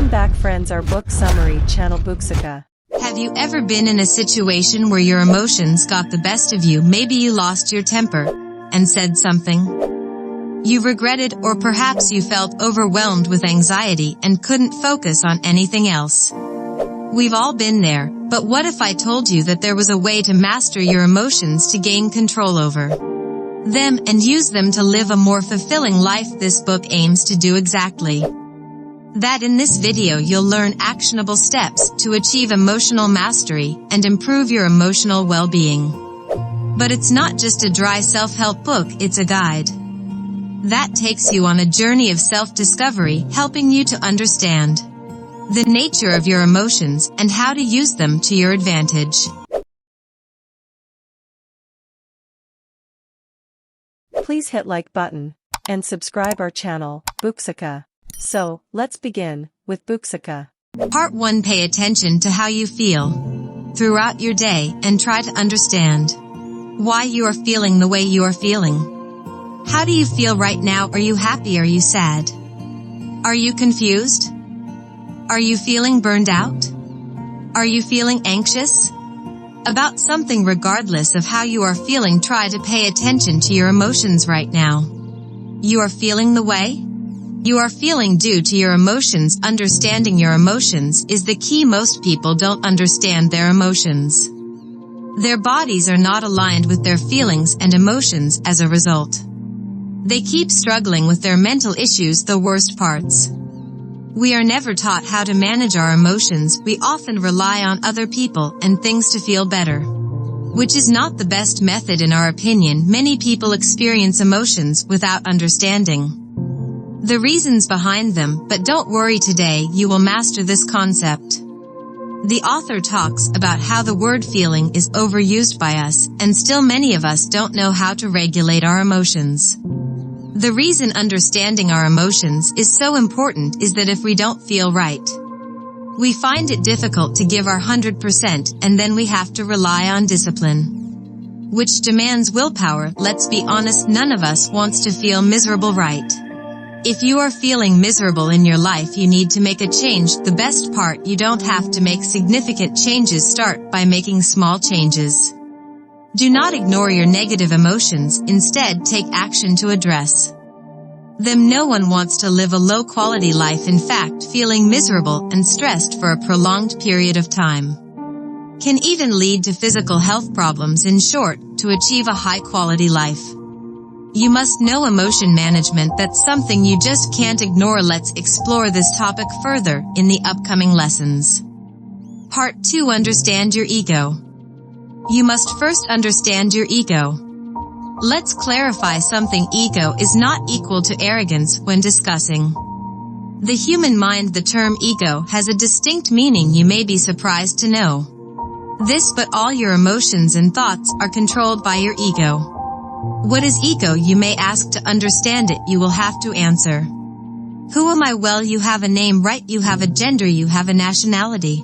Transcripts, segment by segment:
Welcome back friends, our book summary channel Booksica. Have you ever been in a situation where your emotions got the best of you? Maybe you lost your temper and said something you regretted, or perhaps you felt overwhelmed with anxiety and couldn't focus on anything else. We've all been there, but what if I told you that there was a way to master your emotions, to gain control over them and use them to live a more fulfilling life? This book aims to do exactly that. In this video you'll learn actionable steps to achieve emotional mastery and improve your emotional well-being. But it's not just a dry self-help book, it's a guide that takes you on a journey of self-discovery, helping you to understand the nature of your emotions and how to use them to your advantage. Please hit like button and subscribe our channel, Booksica. So, let's begin with Booksica. Part 1. Pay attention to how you feel throughout your day and try to understand why you are feeling the way you are feeling. How do you feel right now? Are you happy? Are you sad? Are you confused? Are you feeling burned out? Are you feeling anxious about something? Regardless of how you are feeling, try to pay attention to your emotions right now. You are feeling the way you are feeling due to your emotions. Understanding your emotions is the key. Most people don't understand their emotions. Their bodies are not aligned with their feelings and emotions. As a result, they keep struggling with their mental issues. The worst parts: we are never taught how to manage our emotions. We often rely on other people and things to feel better, which is not the best method in our opinion. Many people experience emotions without understanding the reasons behind them, but don't worry, today you will master this concept. The author talks about how the word feeling is overused by us, and still many of us don't know how to regulate our emotions. The reason understanding our emotions is so important is that if we don't feel right, we find it difficult to give our 100%, and then we have to rely on discipline, which demands willpower. Let's be honest, none of us wants to feel miserable, right? If you are feeling miserable in your life, you need to make a change. The best part, you don't have to make significant changes. Start by making small changes. Do not ignore your negative emotions, instead take action to address them. No one wants to live a low-quality life. In fact, feeling miserable and stressed for a prolonged period of time can even lead to physical health problems. In short, to achieve a high-quality life, you must know emotion management. That's something you just can't ignore. Let's explore this topic further in the upcoming lessons. Part 2. Understand your ego. You must first understand your ego. Let's clarify something. Ego is not equal to arrogance. When discussing the human mind, the term ego has a distinct meaning. You may be surprised to know this, but all your emotions and thoughts are controlled by your ego. What is ego, you may ask? To understand it, you will have to answer, who am I? Well, you have a name, right? You have a gender, you have a nationality.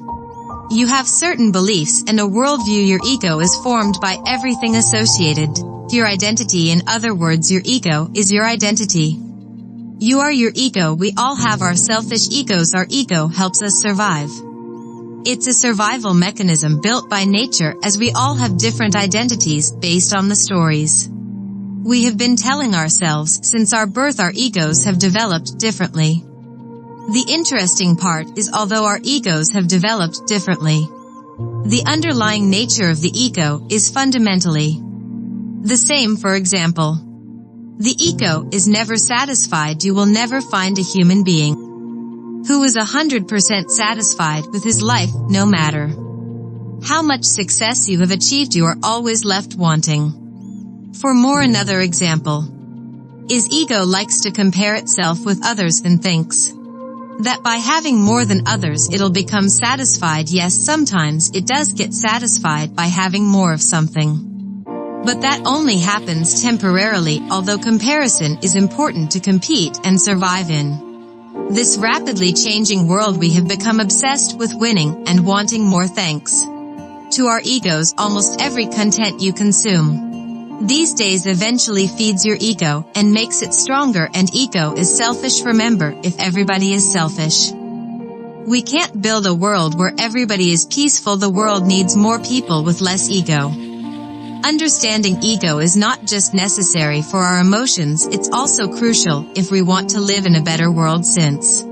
You have certain beliefs and a worldview. Your ego is formed by everything associated to your identity. In other words, your ego is your identity. You are your ego. We all have our selfish egos. Our ego helps us survive. It's a survival mechanism built by nature, as we all have different identities based on the stories we have been telling ourselves since our birth. Our egos have developed differently. The interesting part is, although our egos have developed differently, the underlying nature of the ego is fundamentally the same. For example, the ego is never satisfied. You will never find a human being who is 100% satisfied with his life. No matter how much success you have achieved, you are always left wanting for more. Another example is ego likes to compare itself with others and thinks that by having more than others it'll become satisfied. Yes, sometimes it does get satisfied by having more of something, but that only happens temporarily. Although comparison is important to compete and survive in this rapidly changing world, we have become obsessed with winning and wanting more. Thanks to our egos, almost every content you consume these days eventually feeds your ego and makes it stronger. And ego is selfish. Remember, if everybody is selfish, We can't build a world where everybody is peaceful. The world needs more people with less ego. Understanding ego is not just necessary for our emotions, it's also crucial if we want to live in a better world, since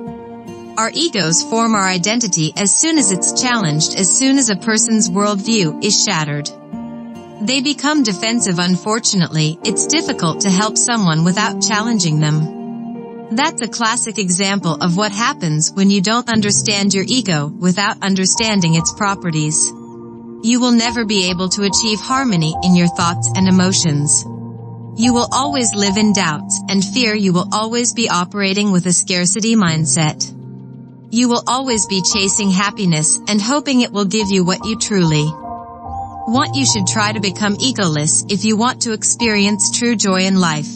our egos form our identity as soon as it's challenged. As soon as a person's worldview is shattered, they become defensive. Unfortunately, it's difficult to help someone without challenging them. That's a classic example of what happens when you don't understand your ego without understanding its properties. You will never be able to achieve harmony in your thoughts and emotions. You will always live in doubts and fear. You will always be operating with a scarcity mindset. You will always be chasing happiness and hoping it will give you what you truly want. You should try to become egoless if you want to experience true joy in life.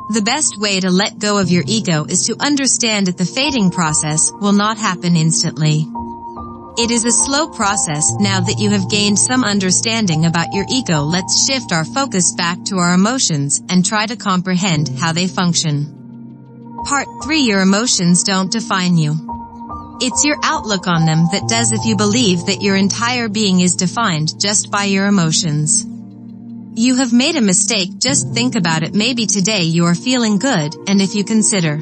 The best way to let go of your ego is to understand that the fading process will not happen instantly. It is a slow process. Now that you have gained some understanding about your ego, let's shift our focus back to our emotions and try to comprehend how they function. Part 3. Your emotions don't define you. It's your outlook on them that does. If you believe that your entire being is defined just by your emotions, you have made a mistake. Just think about it. Maybe today you are feeling good, and if you consider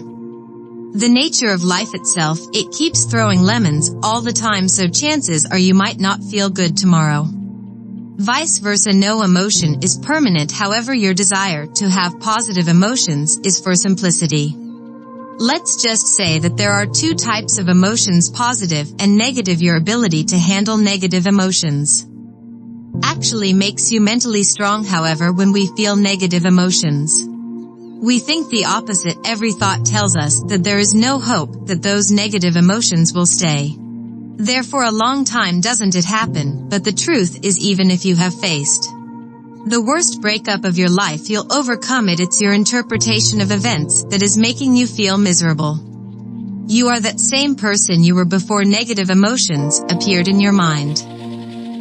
the nature of life itself, it keeps throwing lemons all the time, so chances are you might not feel good tomorrow. Vice versa, no emotion is permanent. However, your desire to have positive emotions is for simplicity. Let's just say that there are two types of emotions, positive and negative. Your ability to handle negative emotions actually makes you mentally strong. However, when we feel negative emotions, we think the opposite. Every thought tells us that there is no hope that those negative emotions will stay there for a long time. Doesn't it happen? But the truth is, even if you have faced the worst breakup of your life, you'll overcome it. It's your interpretation of events that is making you feel miserable. You are that same person you were before negative emotions appeared in your mind.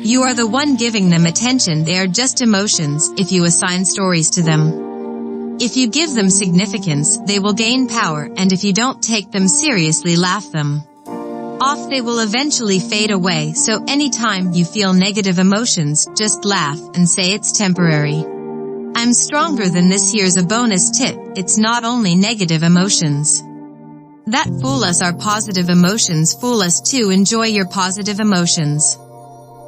You are the one giving them attention. They are just emotions. If you assign stories to them, if you give them significance, they will gain power, and if you don't take them seriously, laugh them off, they will eventually fade away. So anytime you feel negative emotions, just laugh and say it's temporary. I'm stronger than this. Here's a bonus tip. It's not only negative emotions that fool us. Our positive emotions fool us too. Enjoy your positive emotions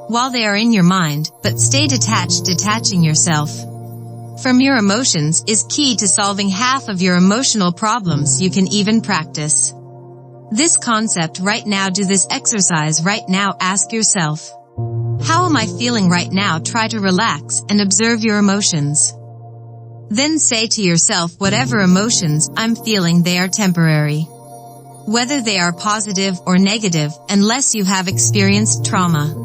while they are in your mind, but stay detached. Detaching yourself from your emotions is key to solving half of your emotional problems. You can even practice this concept right now. Do this exercise right now. Ask yourself, how am I feeling right now? Try to relax and observe your emotions. Then say to yourself, whatever emotions I'm feeling, they are temporary. Whether they are positive or negative, unless you have experienced trauma,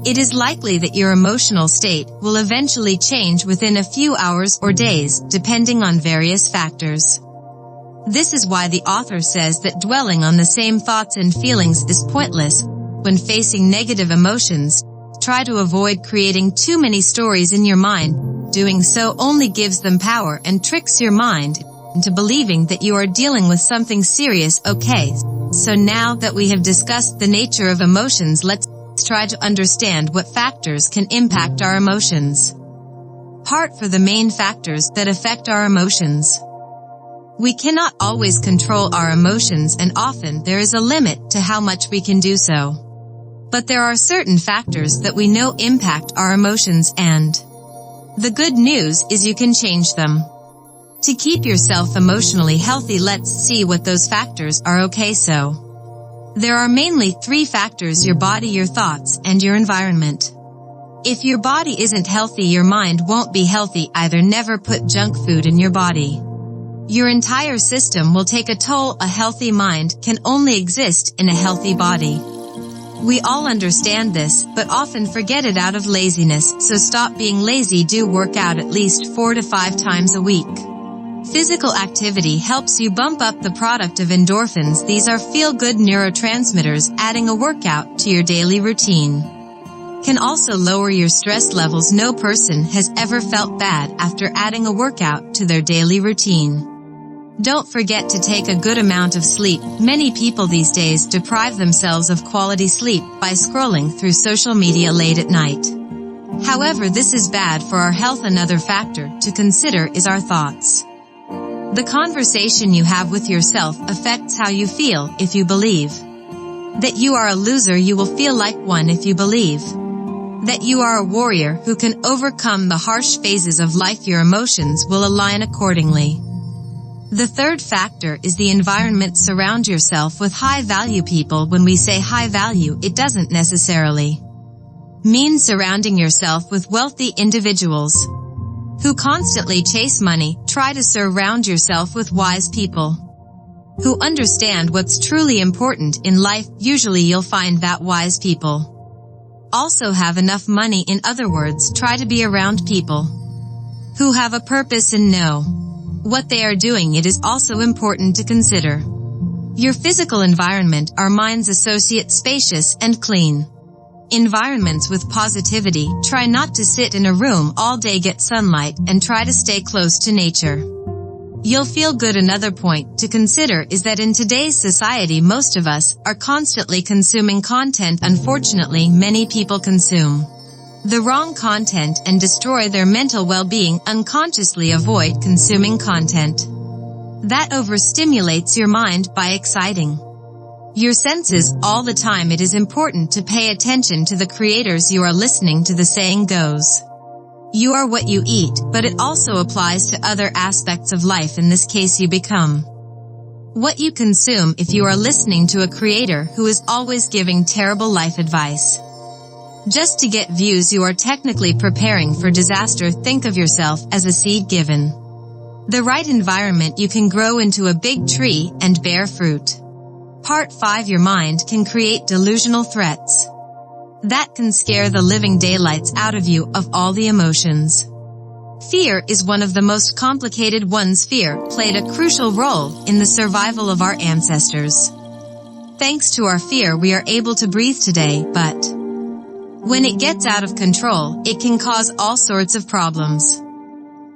it is likely that your emotional state will eventually change within a few hours or days, depending on various factors. This is why the author says that dwelling on the same thoughts and feelings is pointless. When facing negative emotions, try to avoid creating too many stories in your mind. Doing so only gives them power and tricks your mind into believing that you are dealing with something serious. Okay, so now that we have discussed the nature of emotions, let's try to understand what factors can impact our emotions. Part 4. The main factors that affect our emotions. We cannot always control our emotions, and often there is a limit to how much we can do so. But there are certain factors that we know impact our emotions, and the good news is you can change them. To keep yourself emotionally healthy, let's see what those factors are. Okay, so there are mainly 3 factors: your body, your thoughts, and your environment. If your body isn't healthy, your mind won't be healthy either. Never put junk food in your body. Your entire system will take a toll. A healthy mind can only exist in a healthy body. We all understand this, but often forget it out of laziness, so stop being lazy. Do work out at least 4 to 5 times a week. Physical activity helps you bump up the product of endorphins. These are feel-good neurotransmitters. Adding a workout to your daily routine can also lower your stress levels. No person has ever felt bad after adding a workout to their daily routine. Don't forget to take a good amount of sleep. Many people these days deprive themselves of quality sleep by scrolling through social media late at night. However, this is bad for our health. Another factor to consider is our thoughts. The conversation you have with yourself affects how you feel. If you believe that you are a loser, you will feel like one. If you believe that you are a warrior who can overcome the harsh phases of life, your emotions will align accordingly. The third factor is the environment. Surround yourself with high-value people. When we say high value, it doesn't necessarily mean surrounding yourself with wealthy individuals who constantly chase money. Try to surround yourself with wise people who understand what's truly important in life. Usually you'll find that wise people also have enough money. In other words, try to be around people who have a purpose and know what they are doing. It is also important to consider your physical environment. Our minds associate spacious and clean environments with positivity. Try not to sit in a room all day. Get sunlight and try to stay close to nature. You'll feel good. Another point to consider is that in today's society, most of us are constantly consuming content. Unfortunately, many people consume the wrong content and destroy their mental well-being. Unconsciously avoid consuming content that overstimulates your mind by exciting your senses all the time. It is important to pay attention to the creators you are listening to. The saying goes, you are what you eat, but it also applies to other aspects of life. In this case, you become what you consume. If you are listening to a creator who is always giving terrible life advice just to get views, you are technically preparing for disaster. Think of yourself as a seed. Given the right environment, you can grow into a big tree and bear fruit. Part 5. Your mind can create delusional threats that can scare the living daylights out of you. Of all the emotions, fear is one of the most complicated ones. Fear played a crucial role in the survival of our ancestors. Thanks to our fear, we are able to breathe today, but when it gets out of control, it can cause all sorts of problems.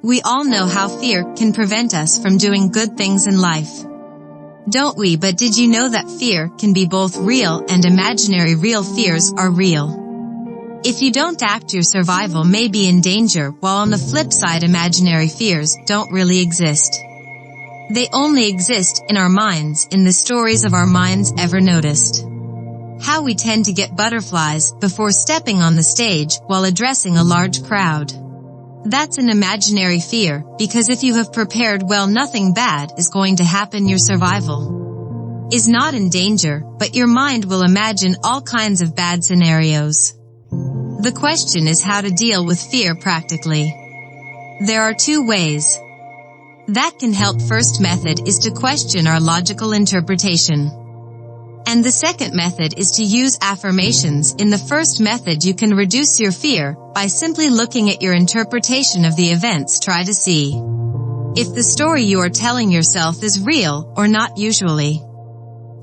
We all know how fear can prevent us from doing good things in life, don't we? But did you know that fear can be both real and imaginary? Real fears are real. If you don't act, your survival may be in danger, while on the flip side, imaginary fears don't really exist. They only exist in our minds, in the stories of our minds. Ever noticed how we tend to get butterflies before stepping on the stage while addressing a large crowd? That's an imaginary fear, because if you have prepared well, nothing bad is going to happen. Your survival is not in danger, but your mind will imagine all kinds of bad scenarios. The question is how to deal with fear practically. There are 2 ways that can help. First method is to question our logical interpretation, and the second method is to use affirmations. In the first method, you can reduce your fear by simply looking at your interpretation of the events. Try to see if the story you are telling yourself is real or not. Usually,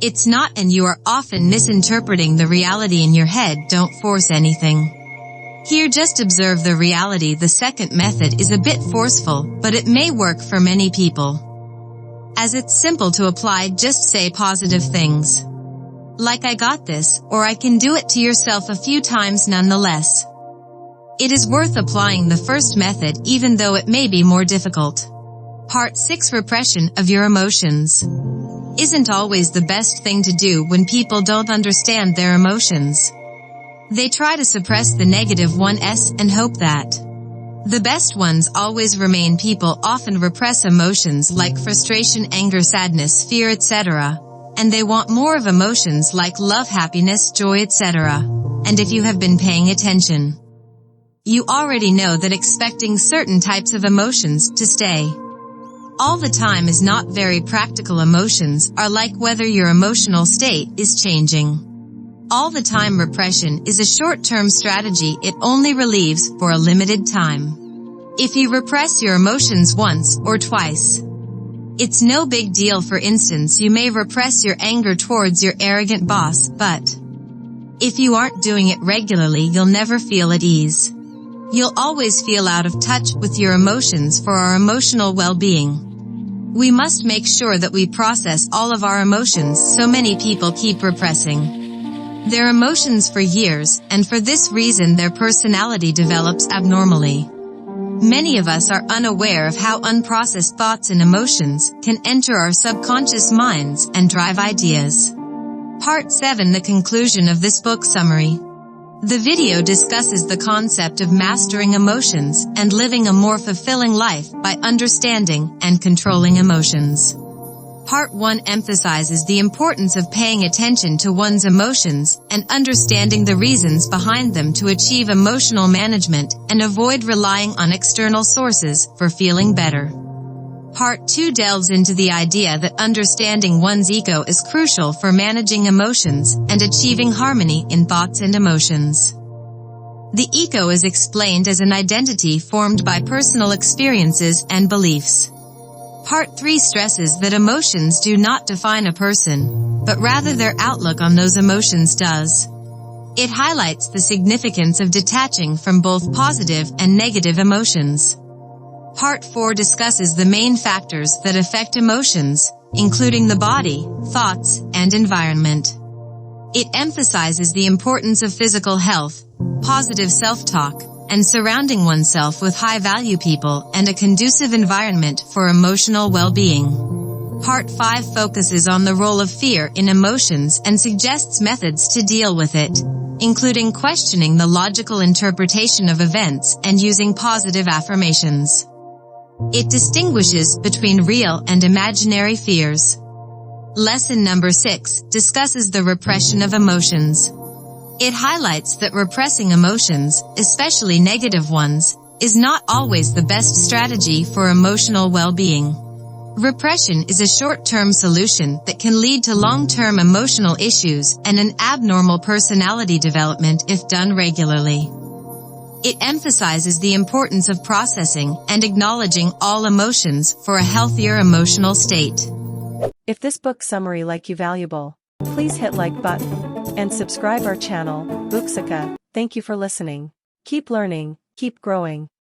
it's not, and you are often misinterpreting the reality in your head. Don't force anything here, just observe the reality. The second method is a bit forceful, but it may work for many people, as it's simple to apply. Just say positive things like "I got this" or "I can do it" to yourself a few times. Nonetheless, it is worth applying the first method, even though it may be more difficult. Part 6. Repression of your emotions isn't always the best thing to do. When people don't understand their emotions, they try to suppress the negative ones and hope that the best ones always remain. People often repress emotions like frustration, anger, sadness, fear, etc., and they want more of emotions like love, happiness, joy, etc. And if you have been paying attention, you already know that expecting certain types of emotions to stay all the time is not very practical. Emotions are like weather. Your emotional state is changing all the time. Repression is a short-term strategy. It only relieves for a limited time. If you repress your emotions once or twice, it's no big deal. For instance, you may repress your anger towards your arrogant boss, but if you aren't doing it regularly, you'll never feel at ease. You'll always feel out of touch with your emotions. For our emotional well-being, We must make sure that we process all of our emotions, so many people keep repressing their emotions for years, and for this reason their personality develops abnormally. Many of us are unaware of how unprocessed thoughts and emotions can enter our subconscious minds and drive ideas. Part 7. The conclusion of this book summary. The video discusses the concept of mastering emotions and living a more fulfilling life by understanding and controlling emotions. Part 1 emphasizes the importance of paying attention to one's emotions and understanding the reasons behind them to achieve emotional management and avoid relying on external sources for feeling better. Part 2 delves into the idea that understanding one's ego is crucial for managing emotions and achieving harmony in thoughts and emotions. The ego is explained as an identity formed by personal experiences and beliefs. Part 3 stresses that emotions do not define a person, but rather their outlook on those emotions does. It highlights the significance of detaching from both positive and negative emotions. Part 4 discusses the main factors that affect emotions, including the body, thoughts, and environment. It emphasizes the importance of physical health, positive self-talk, and surrounding oneself with high-value people and a conducive environment for emotional well-being. Part 5 focuses on the role of fear in emotions and suggests methods to deal with it, including questioning the logical interpretation of events and using positive affirmations. It distinguishes between real and imaginary fears. Lesson number 6 discusses the repression of emotions. It highlights that repressing emotions, especially negative ones, is not always the best strategy for emotional well-being. Repression is a short-term solution that can lead to long-term emotional issues and an abnormal personality development if done regularly. It emphasizes the importance of processing and acknowledging all emotions for a healthier emotional state. If this book summary like you valuable, please hit like button and subscribe our channel, Booksica. Thank you for listening. Keep learning, keep growing.